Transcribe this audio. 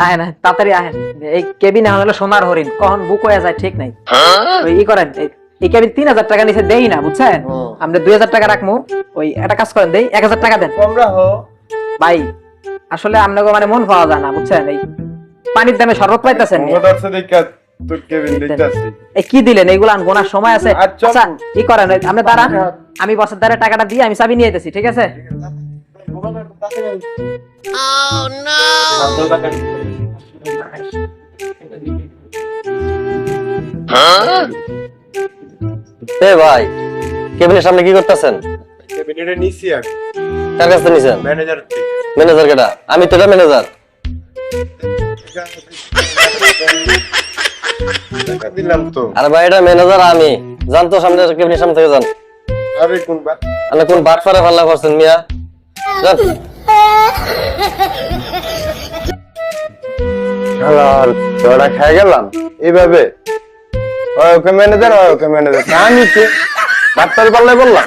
আহেন তাড়াতাড়ি আহেন। এই কেবিনে হলো সোনার হরিণ, কখন বুক হয়ে যায় ঠিক নাই। ওই ই করেন, এই কেবিন 3000 টাকা নিচে দেই না বুঝছেন, আমরা 2000 টাকা রাখবো। ওই একটা কাজ করেন, দেই 1000 টাকা দেন ভাই। আসলে আপনাকে মানে মন পাওয়া যায় না বুঝছেন, এই পানির দামে শরবত পাইতেছেন। এই কি দিলেন এইগুলা গোনার সময় আছে? আচ্ছা কি করেন, আপনি দাঁড়ান, আমি বসের দ্বারা টাকাটা দিয়ে আমি চাবি নিয়ে যেতেছি, ঠিক আছে? এ ভাই, কেবিনের সামনে কি করতেছেন? কেবিনেটে নিছি আর কার কাছে নিছেন? ম্যানেজার ম্যানেজার কেডা? আমি তো এটা ম্যানেজার। টাকা দিলাম তো। আরে ভাই এটা ম্যানেজার আমি, জান তো সামনে কেবিনের সামনে থেকে যান। আরে কোন বা আপনি কোন বাট পারে ফাল্লা করছেন মিয়া? যান। হালাল তোরা খেয়ে গেলাম এইভাবে। ওকে ম্যানেজার আমি কি বাট্টার পাল্লায় বললাম।